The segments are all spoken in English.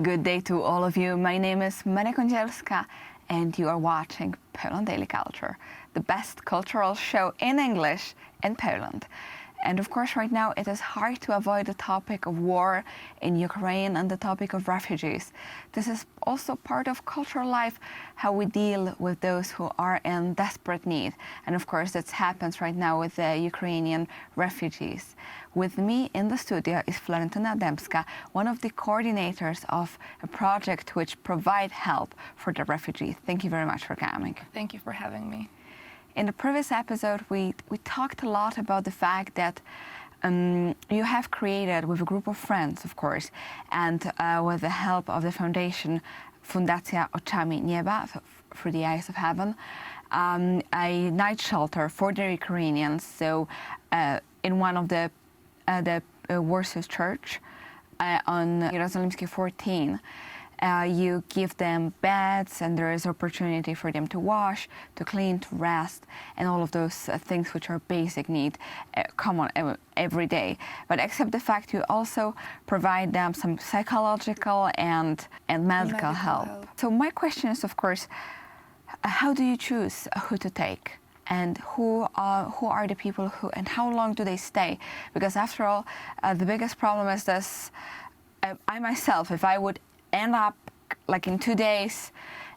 Good day to all of you. My name is Maria Kądzielska and you are watching Poland Daily Culture, the best cultural show in English in Poland. And of course, right now it is hard to avoid the topic of war in Ukraine and the topic of refugees. This is also part of cultural life, how we deal with those who are in desperate need. And of course, that happens right now with the Ukrainian refugees. With me in the studio is Florentyna Dębska, one of the coordinators of a project which provide help for the refugees. Thank you very much for coming. Thank you for having me. In the previous episode, we talked a lot about the fact that you have created, with a group of friends, of course, and with the help of the foundation Fundacja Oczami, Nieba, through the eyes of heaven, a night shelter for the Ukrainians. So in one of the Warsaw church on Jerozolimskie 14, you give them beds, and there is opportunity for them to wash, to clean, to rest, and all of those things which are basic need, common every day. But except the fact you also provide them some psychological and medical help. So my question is, of course, how do you choose who to take? And who are the people who, and how long do they stay? Because after all, the biggest problem is this, I myself, if I would end up like in 2 days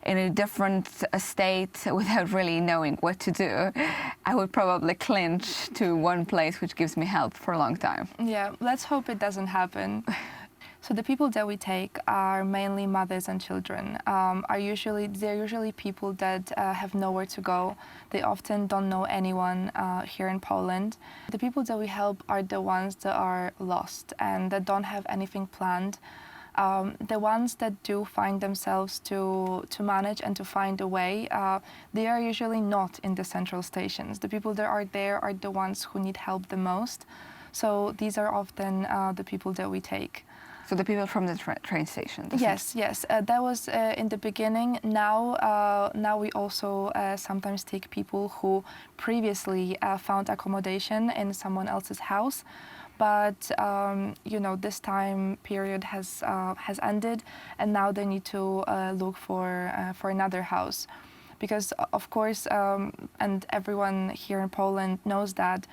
in a different state without really knowing what to do, I would probably clinch to one place which gives me help for a long time. Yeah, let's hope it doesn't happen. So the people that we take are mainly mothers and children. They're usually people that have nowhere to go. They often don't know anyone here in Poland. The people that we help are the ones that are lost and that don't have anything planned. The ones that do find themselves to manage and to find a way, they are usually not in the central stations. The people that are there are the ones who need help the most. So these are often the people that we take. So the people from the train station? Yes. That was in the beginning. Now we also sometimes take people who previously found accommodation in someone else's house. But this time period has ended, and now they need to look for another house, because of course, and everyone here in Poland knows that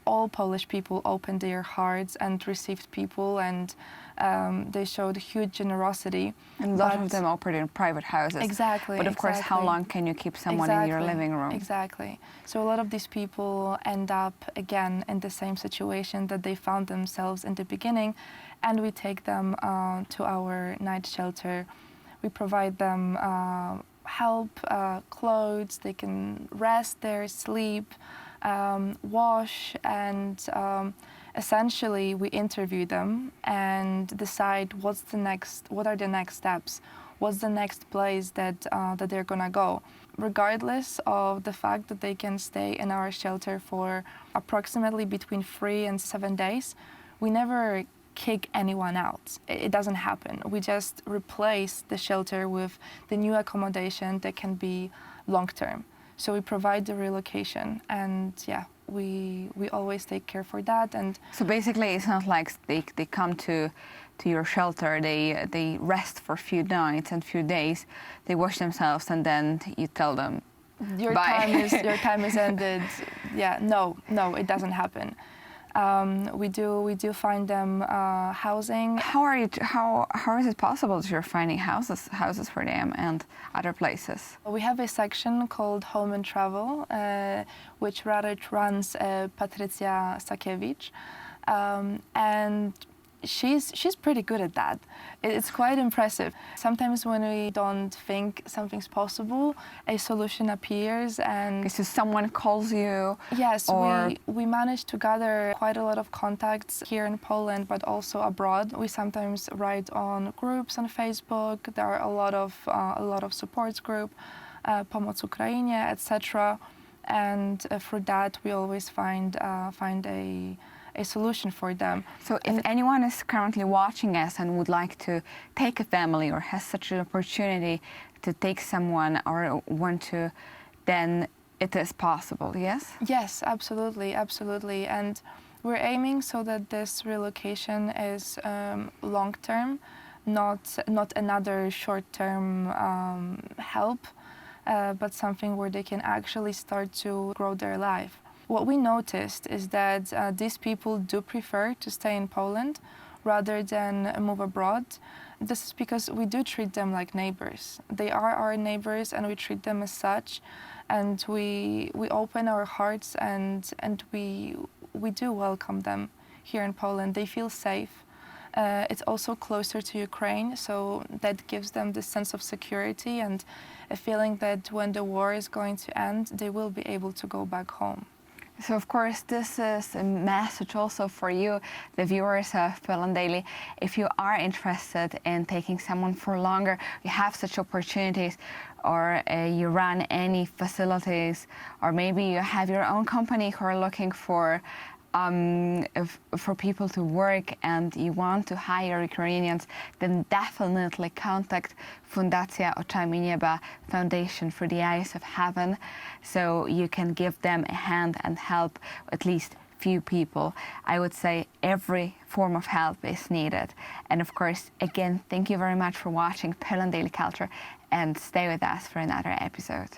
all Polish people opened their hearts and received people, and they showed huge generosity. And a lot of them operate in private houses. Exactly. But of course, how long can you keep someone in your living room? Exactly. So a lot of these people end up again in the same situation that they found themselves in the beginning, and we take them to our night shelter. We provide them help, clothes, they can rest there, sleep, wash, and essentially we interview them and decide what are the next steps, what's the next place that they're gonna go. Regardless of the fact that they can stay in our shelter for approximately between 3 and 7 days, we never kick anyone out. It doesn't happen. We just replace the shelter with the new accommodation that can be long-term. So we provide the relocation, and yeah, we always take care for that. And so basically, it's not like they come to your shelter, they rest for a few nights and few days, they wash themselves, and then you tell them your bye. your time is ended. Yeah, no, it doesn't happen. We do find them housing. How is it possible that you're finding houses for them and other places? We have a section called Home and Travel, which runs Patrycja Sakiewicz, and she's pretty good at that. It's quite impressive. Sometimes when we don't think something's possible, a solution appears, and so someone calls you. Yes, we manage to gather quite a lot of contacts here in Poland, but also abroad. We sometimes write on groups on Facebook. There are a lot of supports group, Pomoc Ukrainie, etc. And through that, we always find a solution for them. So if anyone is currently watching us and would like to take a family or has such an opportunity to take someone or want to, then it is possible, yes? Yes, absolutely. And we're aiming so that this relocation is long-term. not another short-term help, but something where they can actually start to grow their life. What we noticed is that these people do prefer to stay in Poland rather than move abroad. This is because we do treat them like neighbors. They are our neighbors and we treat them as such, and we open our hearts and we do welcome them here in Poland. They feel safe. It's also closer to Ukraine, so that gives them this sense of security and a feeling that when the war is going to end, they will be able to go back home. So, of course, this is a message also for you, the viewers of Poland Daily. If you are interested in taking someone for longer, you have such opportunities, or you run any facilities, or maybe you have your own company who are looking for people to work and you want to hire Ukrainians, then definitely contact Fundacja Oczami Nieba Foundation for the Eyes of Heaven, so you can give them a hand and help at least few people. I would say every form of help is needed. And of course, again, thank you very much for watching Poland Daily Culture, and stay with us for another episode.